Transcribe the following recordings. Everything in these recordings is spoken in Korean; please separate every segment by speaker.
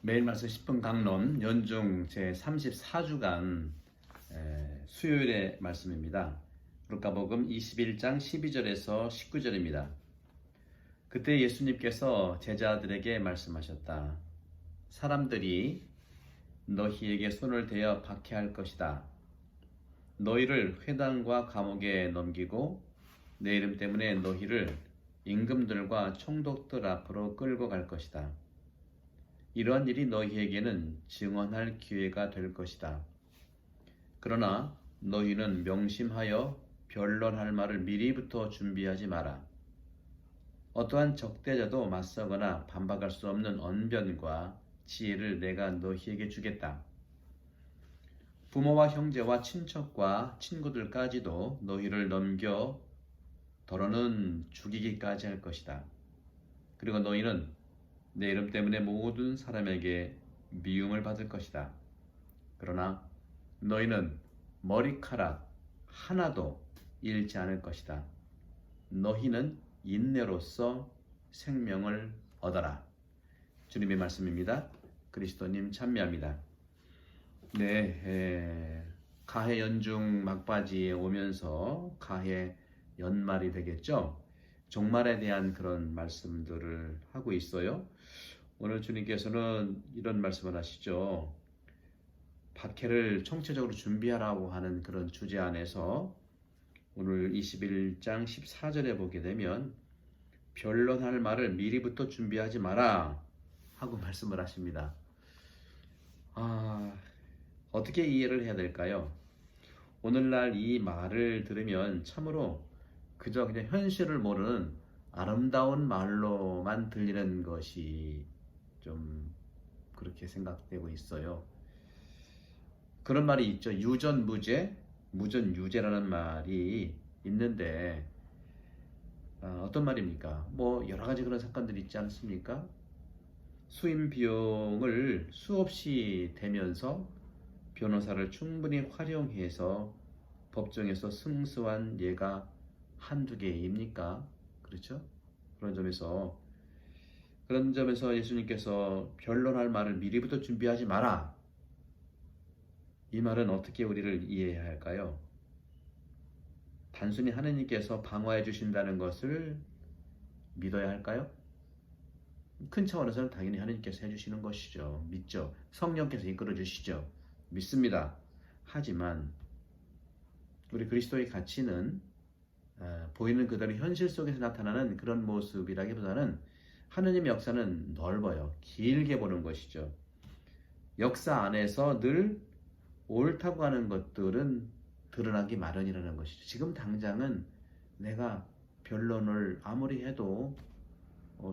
Speaker 1: 매일 말씀 10분 강론 연중 제 34주간 수요일의 말씀입니다. 루카복음 21장 12절에서 19절입니다. 그때 예수님께서 제자들에게 말씀하셨다. 사람들이 너희에게 손을 대어 박해할 것이다. 너희를 회당과 감옥에 넘기고 내 이름 때문에 너희를 임금들과 총독들 앞으로 끌고 갈 것이다. 이러한 일이 너희에게는 증언할 기회가 될 것이다. 그러나 너희는 명심하여 변론할 말을 미리부터 준비하지 마라. 어떠한 적대자도 맞서거나 반박할 수 없는 언변과 지혜를 내가 너희에게 주겠다. 부모와 형제와 친척과 친구들까지도 너희를 넘겨 더러는 죽이기까지 할 것이다. 그리고 너희는 내 이름 때문에 모든 사람에게 미움을 받을 것이다. 그러나 너희는 머리카락 하나도 잃지 않을 것이다. 너희는 인내로써 생명을 얻어라. 주님의 말씀입니다. 그리스도님 참여합니다. 가해 연중 막바지에 오면서 가해 연말이 되겠죠. 종말에 대한 그런 말씀들을 하고 있어요. 오늘 주님께서는 이런 말씀을 하시죠. 박해를 총체적으로 준비하라고 하는 그런 주제 안에서 오늘 21장 14절에 보게 되면 변론할 말을 미리부터 준비하지 마라 하고 말씀을 하십니다. 어떻게 이해를 해야 될까요? 오늘날 이 말을 들으면 참으로 그저 그냥 현실을 모르는 아름다운 말로만 들리는 것이 좀 그렇게 생각되고 있어요. 그런 말이 있죠. 유전무죄, 무전유죄라는 말이 있는데 어떤 말입니까? 뭐 여러 가지 그런 사건들이 있지 않습니까? 수임 비용을 수없이 대면서 변호사를 충분히 활용해서 법정에서 승소한 예가 한두 개입니까? 그렇죠? 그런 점에서 예수님께서 변론할 말을 미리부터 준비하지 마라. 이 말은 어떻게 우리를 이해해야 할까요? 단순히 하느님께서 방어해 주신다는 것을 믿어야 할까요? 큰 차원에서는 당연히 하느님께서 해주시는 것이죠. 믿죠. 성령께서 이끌어 주시죠. 믿습니다. 하지만 우리 그리스도의 가치는 보이는 그대로 현실 속에서 나타나는 그런 모습이라기보다는 하느님의 역사는 넓어요. 길게 보는 것이죠. 역사 안에서 늘 옳다고 하는 것들은 드러나기 마련이라는 것이죠. 지금 당장은 내가 변론을 아무리 해도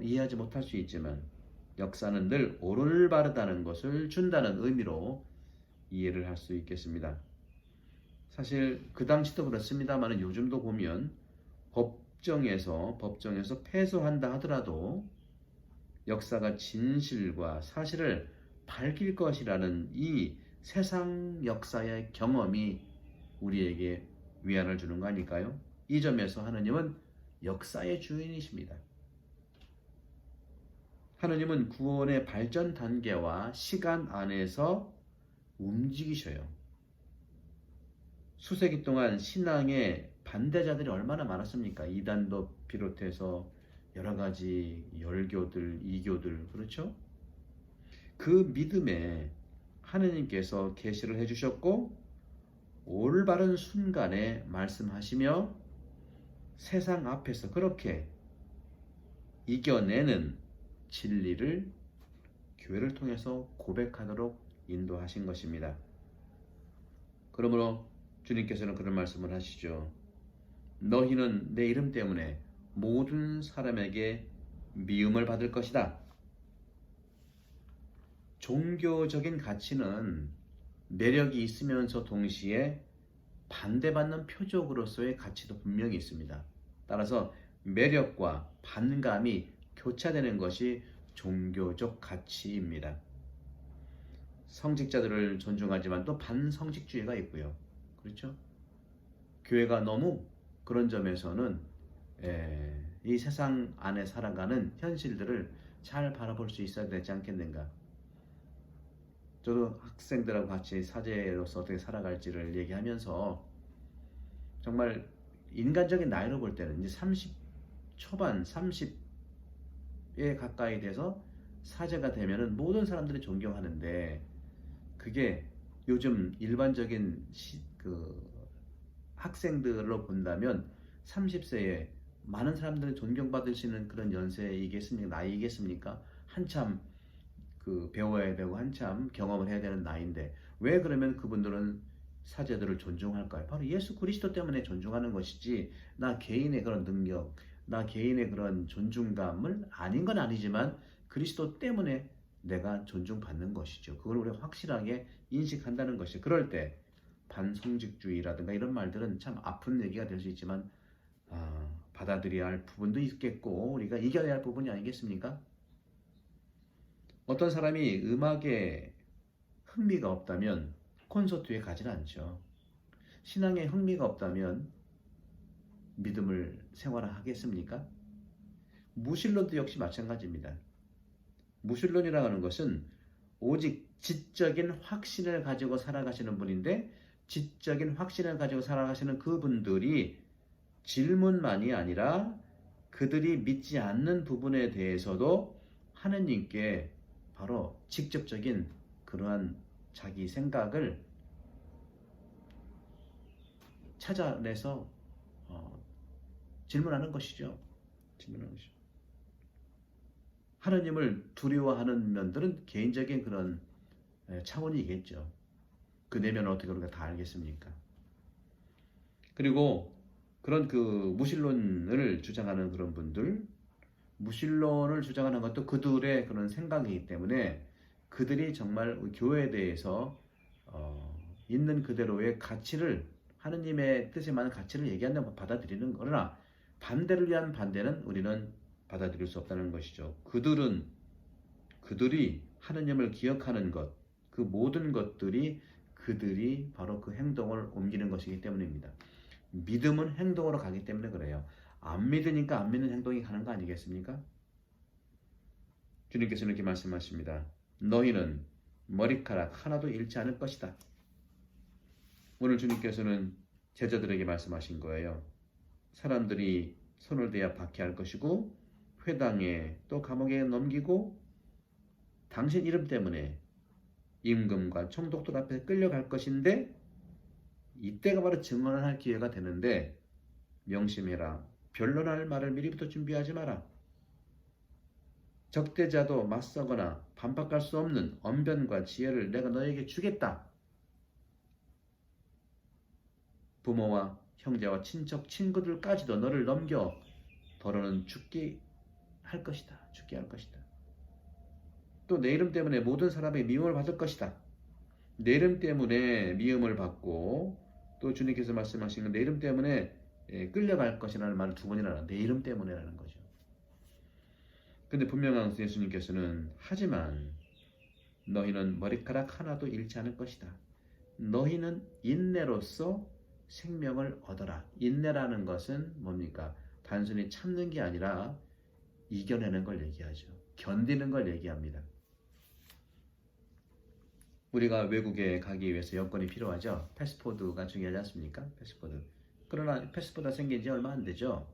Speaker 1: 이해하지 못할 수 있지만 역사는 늘 올바르다는 것을 준다는 의미로 이해를 할 수 있겠습니다. 사실 그 당시도 그렇습니다만 요즘도 보면 법정에서 패소한다 하더라도 역사가 진실과 사실을 밝힐 것이라는 이 세상 역사의 경험이 우리에게 위안을 주는 거 아닐까요? 이 점에서 하느님은 역사의 주인이십니다. 하느님은 구원의 발전 단계와 시간 안에서 움직이셔요. 수세기 동안 신앙의 반대자들이 얼마나 많았습니까? 이단도 비롯해서 여러 가지 열교들, 이교들, 그렇죠? 그 믿음에 하느님께서 계시를 해주셨고 올바른 순간에 말씀하시며 세상 앞에서 그렇게 이겨내는 진리를 교회를 통해서 고백하도록 인도하신 것입니다. 그러므로 주님께서는 그런 말씀을 하시죠. 너희는 내 이름 때문에 모든 사람에게 미움을 받을 것이다. 종교적인 가치는 매력이 있으면서 동시에 반대받는 표적으로서의 가치도 분명히 있습니다. 따라서 매력과 반감이 교차되는 것이 종교적 가치입니다. 성직자들을 존중하지만 또 반성직주의가 있고요. 그렇죠? 교회가 너무 그런 점에서는 이 세상 안에 살아가는 현실들을 잘 바라볼 수 있어야 되지 않겠는가. 저도 학생들하고 같이 사제로서 어떻게 살아갈지를 얘기하면서 정말 인간적인 나이로 볼 때는 이제 30 초반, 30에 가까이 돼서 사제가 되면은 모든 사람들이 존경하는데, 그게 요즘 일반적인 학생들로 본다면 30세에 많은 사람들이 존경받을 수 있는 그런 연세이겠습니까? 나이겠습니까? 한참 배워야 되고 한참 경험을 해야 되는 나이인데, 왜 그러면 그분들은 사제들을 존중할까요? 바로 예수 그리스도 때문에 존중하는 것이지, 나 개인의 그런 능력, 나 개인의 그런 존중감을 아닌 건 아니지만 그리스도 때문에 내가 존중받는 것이죠. 그걸 우리가 확실하게 인식한다는 것이죠. 그럴 때 반성직주의라든가 이런 말들은 참 아픈 얘기가 될 수 있지만, 받아들여야 할 부분도 있겠고 우리가 이겨내야 할 부분이 아니겠습니까? 어떤 사람이 음악에 흥미가 없다면 콘서트에 가진 않죠. 신앙에 흥미가 없다면 믿음을 생활하겠습니까? 무신론도 역시 마찬가지입니다. 무신론이라고 하는 것은 오직 지적인 확신을 가지고 살아가시는 분인데, 지적인 확신을 가지고 살아가시는 그분들이 질문만이 아니라 그들이 믿지 않는 부분에 대해서도 하느님께 바로 직접적인 그러한 자기 생각을 찾아내서 질문하는 것이죠. 질문하는 것이죠. 하느님을 두려워하는 면들은 개인적인 그런 차원이겠죠. 그 내면을 어떻게 우리가 다 알겠습니까? 그리고 그런 무신론을 주장하는 그런 분들, 무신론을 주장하는 것도 그들의 그런 생각이기 때문에 그들이 정말 교회에 대해서 있는 그대로의 가치를, 하느님의 뜻에 맞는 가치를 얘기한다면 받아들이는 거나, 반대를 위한 반대는 우리는 받아들일 수 없다는 것이죠. 그들이 하느님을 기억하는 것, 그 모든 것들이 그들이 바로 그 행동을 옮기는 것이기 때문입니다. 믿음은 행동으로 가기 때문에 그래요. 안 믿으니까 안 믿는 행동이 가는 거 아니겠습니까? 주님께서는 이렇게 말씀하십니다. 너희는 머리카락 하나도 잃지 않을 것이다. 오늘 주님께서는 제자들에게 말씀하신 거예요. 사람들이 손을 대야 박해할 것이고 회당에 또 감옥에 넘기고 당신 이름 때문에 임금과 총독들 앞에 끌려갈 것인데, 이때가 바로 증언을 할 기회가 되는데 명심해라. 변론할 말을 미리부터 준비하지 마라. 적대자도 맞서거나 반박할 수 없는 언변과 지혜를 내가 너에게 주겠다. 부모와 형제와 친척, 친구들까지도 너를 넘겨 더러는 죽게 할 것이다. 죽게 할 것이다. 또 내 이름 때문에 모든 사람의 미움을 받을 것이다. 내 이름 때문에 미움을 받고, 또 주님께서 말씀하신 내 이름 때문에 끌려갈 것이라는 말을 두 번이나, 내 이름 때문에라는 거죠. 근데 분명한 예수님께서는 하지만 너희는 머리카락 하나도 잃지 않을 것이다. 너희는 인내로서 생명을 얻어라. 인내라는 것은 뭡니까? 단순히 참는 게 아니라 이겨내는 걸 얘기하죠. 견디는 걸 얘기합니다. 우리가 외국에 가기 위해서 여권이 필요하죠. 패스포드가 중요하지 않습니까? 패스포드. 그러나 패스포드가 생긴 지 얼마 안 되죠.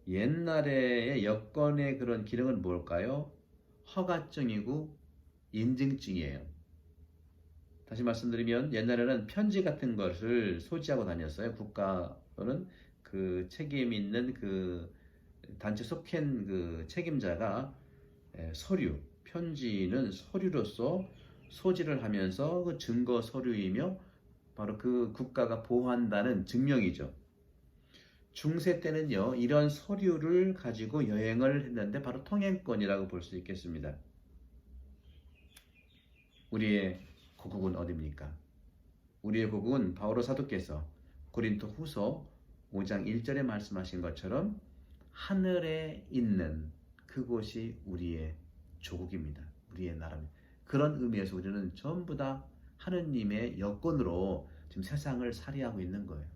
Speaker 1: 옛날의 여권의 그런 기능은 뭘까요? 허가증이고 인증증이에요. 다시 말씀드리면 옛날에는 편지 같은 것을 소지하고 다녔어요. 국가 또는 그 책임 있는 그 단체 속한 그 책임자가 서류, 편지는 서류로서 소지를 하면서 그 증거 서류이며 바로 그 국가가 보호한다는 증명이죠. 중세 때는요, 이런 서류를 가지고 여행을 했는데 바로 통행권이라고 볼 수 있겠습니다. 우리의 고국은 어디입니까? 우리의 고국은 바오로 사도께서 고린도 후서 5장 1절에 말씀하신 것처럼 하늘에 있는 그곳이 우리의 조국입니다. 우리의 나라입니다. 그런 의미에서 우리는 전부 다 하느님의 여권으로 지금 세상을 살이하고 있는 거예요.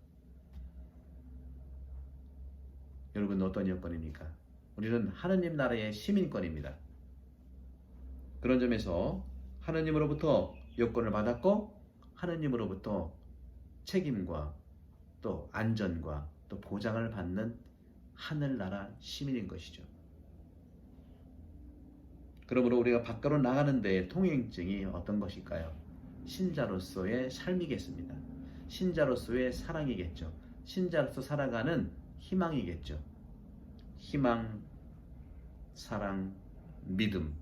Speaker 1: 여러분 어떤 여권입니까? 우리는 하느님 나라의 시민권입니다. 그런 점에서 하느님으로부터 여권을 받았고 하느님으로부터 책임과 또 안전과 또 보장을 받는 하늘나라 시민인 것이죠. 그러므로 우리가 밖으로 나가는 데의 통행증이 어떤 것일까요? 신자로서의 삶이겠습니다. 신자로서의 사랑이겠죠. 신자로서 살아가는 희망이겠죠. 희망, 사랑, 믿음,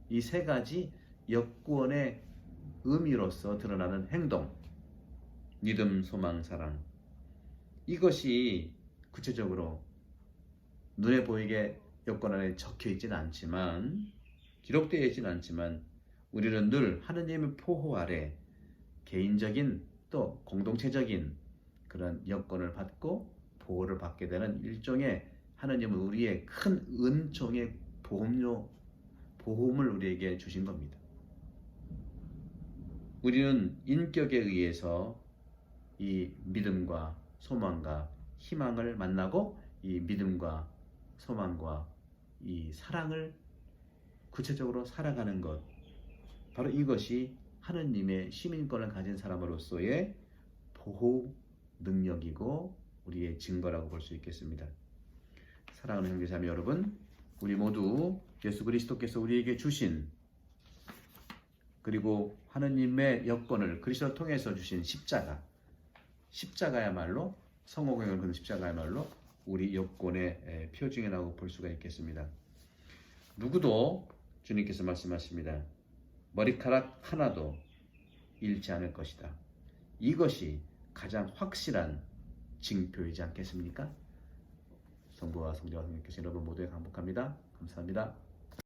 Speaker 1: 이 세 가지 여권의 의미로서 드러나는 행동, 믿음, 소망, 사랑, 이것이 구체적으로 눈에 보이게 여권 안에 적혀 있지는 않지만, 기록되어 있지는 않지만, 우리는 늘 하느님의 포호 아래 개인적인 또 공동체적인 그런 여권을 받고 보호를 받게 되는 일종의, 하느님은 우리의 큰 은총의 보험을 우리에게 주신 겁니다. 우리는 인격에 의해서 이 믿음과 소망과 희망을 만나고 이 믿음과 소망과 이 사랑을 구체적으로 살아가는 것, 바로 이것이 하느님의 시민권을 가진 사람으로서의 보호 능력이고 우리의 증거라고 볼 수 있겠습니다. 사랑하는 형제자매 여러분, 우리 모두 예수 그리스도께서 우리에게 주신, 그리고 하느님의 여권을 그리스도를 통해서 주신 십자가야말로, 성공행을 그는 십자가야말로 우리 여권의 표징이라고 볼 수가 있겠습니다. 누구도 주님께서 말씀하십니다. 머리카락 하나도 잃지 않을 것이다. 이것이 가장 확실한 징표이지 않겠습니까? 성부와 성자와 성령께서 여러분 모두에 감복합니다. 감사합니다.